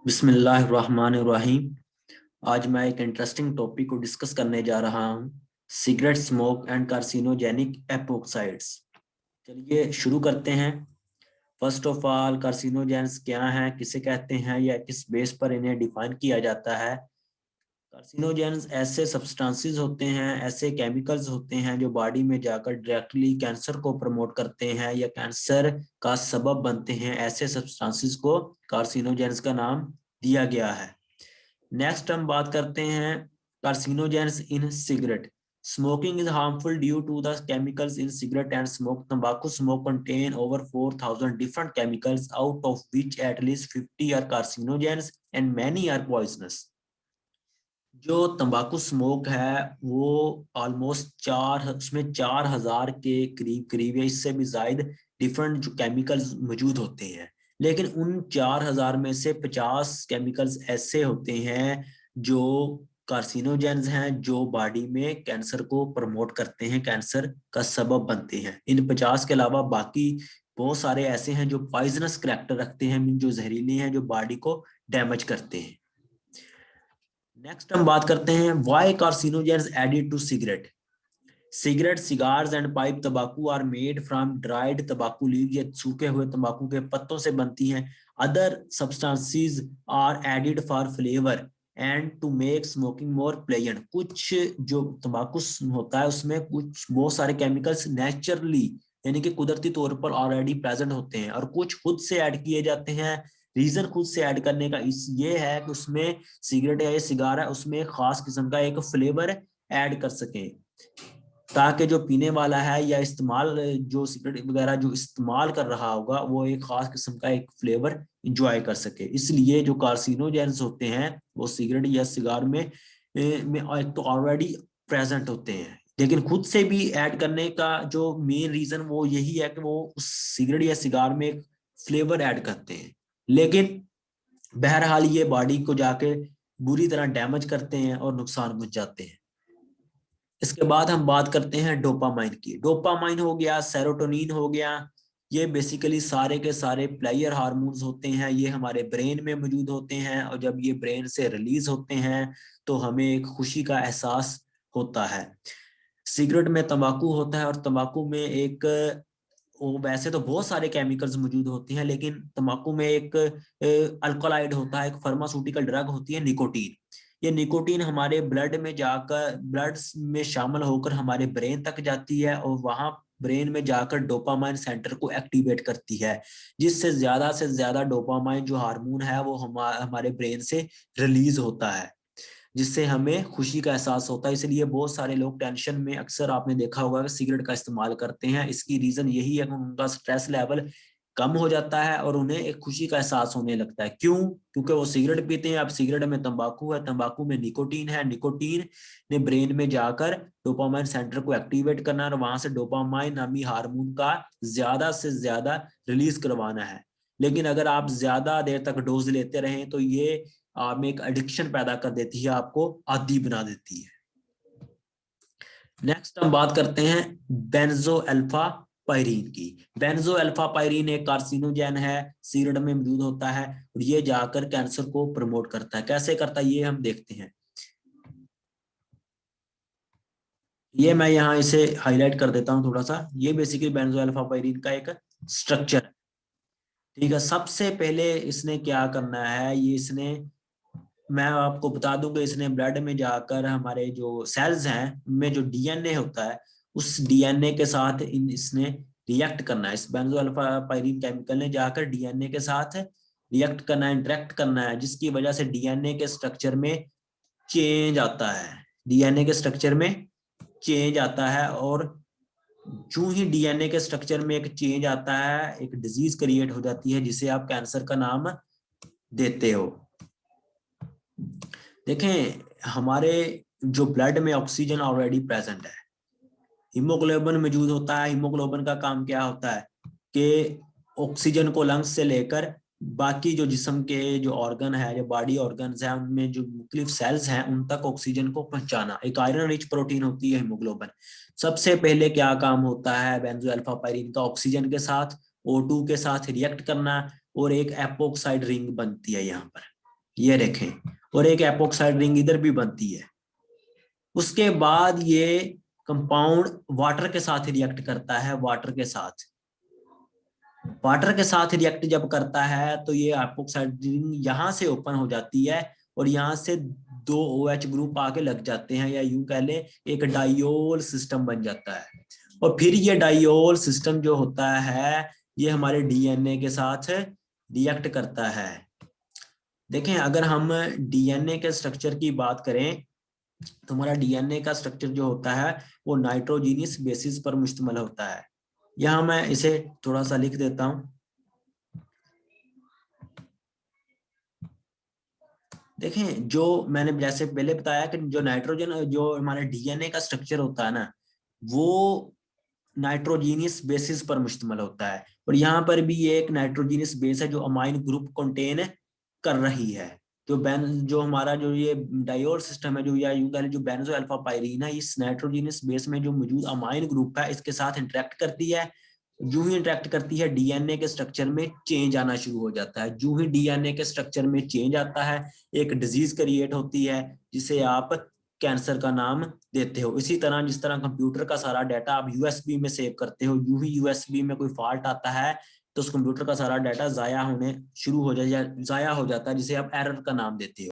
बिस्मिल्लाहिर्रहमानिर्रहीम। आज मैं एक इंटरेस्टिंग टॉपिक को डिस्कस करने जा रहा हूँ, cigarette smoke and carcinogenic epoxides. चलिए शुरू करते हैं। फर्स्ट ऑफ ऑल, कार्सिनोजेंस क्या हैं, किसे कहते हैं या किस बेस पर इन्हें डिफाइन किया जाता है। कार्सिनोजेंस ऐसे सब्सटेंसेस होते हैं, ऐसे केमिकल्स होते हैं जो बॉडी में जाकर डायरेक्टली कैंसर को प्रमोट करते हैं या कैंसर का सबब बनते हैं। ऐसे सब्सटेंसेस को कार्सिनोजेंस का नाम दिया गया है। नेक्स्ट हम बात करते हैं carcinogens in cigarette. Smoking is harmful due to the chemicals in cigarette and smoke. तंबाकू smoke contain over 4000 different chemicals, out of which at least 50 are carcinogens and many are poisonous. जो तंबाकू smoke है वो almost उसमें 4000 के करीब करीब या इससे भी ज्यादा डिफरेंट जो केमिकल्स मौजूद होते हैं। लेकिन उन 4000 में से 50 केमिकल्स ऐसे होते हैं जो कार्सिनोजेंस हैं, जो बॉडी में कैंसर को प्रमोट करते हैं, कैंसर का सबब बनते हैं। इन 50 के अलावा बाकी बहुत सारे ऐसे हैं जो पॉइजनस करैक्टर रखते हैं, जो जहरीले हैं, जो बॉडी को डैमेज करते हैं। नेक्स्ट हम बात करते हैं why carcinogens added to cigarette. Cigarette, cigars and pipe तंबाकू आर मेड फ्रॉम ड्राइड तंबाकू लीव, ये सूखे हुए तंबाकू के पत्तों से बनती हैं। Other substances are added for flavour and to make smoking more pleasant. कुछ जो तंबाकू होता है उसमें कुछ बहुत सारे केमिकल्स नेचुरली यानी कि कुदरती तौर पर ऑलरेडी प्रेजेंट होते हैं और कुछ खुद से ऐड किए जाते हैं। रीजन खुद से ऐड करने का इस ये है कि उसमें सिगरेट या ये सिगार है उसमें एक खास किस्म का एक फ्लेवर ऐड कर सकें, ताकि जो पीने वाला है या इस्तेमाल जो सिगरेट वगैरह जो इस्तेमाल कर रहा होगा वो एक खास किस्म का एक फ्लेवर इंजॉय कर सके। इसलिए जो कार्सिनोजेंस होते हैं वो सिगरेट या सिगार में एक तो ऑलरेडी प्रेजेंट होते हैं, लेकिन खुद से भी ऐड करने का जो मेन रीजन वो यही है कि वो उस सिगरेट या सिगार में एक फ्लेवर ऐड करते हैं। लेकिन बहरहाल ये बॉडी को जाके बुरी तरह डैमेज करते हैं और नुकसान पहुंचाते हैं। इसके बाद हम बात करते हैं डोपामाइन की। डोपामाइन हो गया, सेरोटोनिन हो गया, ये बेसिकली सारे के सारे प्लेयर हार्मोन्स होते हैं। ये हमारे ब्रेन में मौजूद होते हैं और जब ये ब्रेन से रिलीज होते हैं तो हमें एक खुशी का एहसास होता है। सिगरेट में तंबाकू होता है और तंबाकू में एक वैसे तो बहुत सारे केमिकल्स मौजूद होते हैं, लेकिन तंबाकू में एक अल्कोलाइड होता है, एक फार्मास्यूटिकल ड्रग होती है निकोटीन। ये निकोटीन हमारे ब्लड में जाकर ब्लड में शामिल होकर हमारे ब्रेन तक जाती है और वहां ब्रेन में जाकर डोपामाइन सेंटर को एक्टिवेट करती है, जिससे से ज्यादा डोपामाइन जो हार्मोन है वो हमारे ब्रेन से रिलीज होता है, जिससे हमें खुशी का एहसास होता है। इसलिए बहुत सारे लोग टेंशन में अक्सर आपने देखा होगा कि सिगरेट का इस्तेमाल करते हैं। इसकी रीजन यही है कि उनका स्ट्रेस लेवल कम हो जाता है और उन्हें एक खुशी का एहसास होने लगता है। क्यों? क्योंकि वो सिगरेट पीते हैं। अब सिगरेट में तंबाकू है, तंबाकू में निकोटीन है, निकोटीन ने ब्रेन में जाकर डोपामाइन सेंटर को एक्टिवेट करना और वहां से डोपामाइन नामी हार्मोन का ज्यादा से ज्यादा रिलीज करवाना है। लेकिन अगर आप ज्यादा देर तक डोज लेते रहें तो ये आप में एक एडिक्शन पैदा कर देती है, आपको आदी बना देती है। नेक्स्ट हम बात करते हैं बेंजो अल्फा पायरीन की। बेंजो अल्फा पायरीन एक कार्सिनोजेन है, सिगरेट में मौजूद होता है और ये जाकर कैंसर को प्रमोट करता है। कैसे करता है ये हम देखते हैं। ये मैं यहाँ इसे हाईलाइट कर देता हूँ थोड़ा सा। ये बेसिकली बेंजो अल्फा पायरीन का एक स्ट्रक्चर है। ठीक है, सबसे पहले इसने क्या करना है, ये इसने मैं आपको बता दूं कि इसने ब्लड में जाकर हमारे जो सेल्स हैं उनमें जो डीएनए होता है उस डीएनए के साथ इसने रिएक्ट करना है। इस बेंजो अल्फा पायरीन केमिकल ने जाकर डीएनए के साथ रिएक्ट करना है, इंटरेक्ट करना है, जिसकी वजह से डीएनए के स्ट्रक्चर में चेंज आता है। डीएनए के स्ट्रक्चर में चेंज आता है और जो ही डीएनए के स्ट्रक्चर में एक चेंज आता है एक डिजीज क्रिएट हो जाती है, जिसे आप कैंसर का नाम देते हो। देखें, हमारे जो ब्लड में ऑक्सीजन ऑलरेडी प्रेजेंट है, हीमोग्लोबिन मौजूद होता है। हीमोग्लोबिन का काम क्या होता है कि ऑक्सीजन को लंग्स से लेकर बाकी जो जिस्म के जो ऑर्गन है, जो बॉडी ऑर्गन्स हैं, उनमें जो मुख्तलिफ सेल्स हैं उन तक ऑक्सीजन को पहुंचाना। एक आयरन रिच प्रोटीन होती है हीमोग्लोबिन। सबसे पहले क्या काम होता है बेंजो अल्फा पायरीन का, ऑक्सीजन के साथ O2 के साथ रिएक्ट करना और एक एपोक्साइड रिंग बनती है यहाँ पर। ये देखें, और एक एपोक्साइड रिंग इधर भी बनती है। उसके बाद ये कंपाउंड वाटर के साथ रिएक्ट करता है, वाटर के साथ रिएक्ट जब करता है तो ये एपोक्साइड रिंग यहाँ से ओपन हो जाती है और यहाँ से दो OH ग्रुप आके लग जाते हैं, या यूं कह ले एक डाइयोल सिस्टम बन जाता है। और फिर ये डाइयोल सिस्टम जो होता है ये हमारे डीएनए के साथ रिएक्ट करता है। देखें, अगर हम डीएनए के स्ट्रक्चर की बात करें तो हमारा डीएनए का स्ट्रक्चर जो होता है वो नाइट्रोजीनियस बेसिस पर मुश्तमिल होता है। यहाँ मैं इसे थोड़ा सा लिख देता हूं। देखें, जो मैंने जैसे पहले बताया कि जो नाइट्रोजन, जो हमारे डीएनए का स्ट्रक्चर होता है ना, वो नाइट्रोजीनियस बेसिस पर मुश्तमिल होता है। और यहाँ पर भी ये एक नाइट्रोजीनियस बेस है जो अमाइन ग्रुप कंटेन कर रही है। जो हमारा जो ये डायोल सिस्टम है, जो या यूं कह लें जो बेंजो अल्फा पायरीन है, इस नाइट्रोजीनियस बेस में जो मौजूद अमाइन ग्रुप है इसके साथ इंटरेक्ट करती है। जो ही इंटरेक्ट करती है डीएनए के स्ट्रक्चर में चेंज आना शुरू हो जाता है। जो ही डीएनए के स्ट्रक्चर में चेंज आता है एक डिजीज क्रिएट होती है जिसे आप कैंसर का नाम देते हो। इसी तरह जिस तरह कंप्यूटर का सारा डाटा आप यूएसबी में सेव करते हो, यूं ही यूएसबी में कोई फॉल्ट आता है तो उस कंप्यूटर का सारा डाटा जाया हो जाता है जिसे आप एरर का नाम देते हो।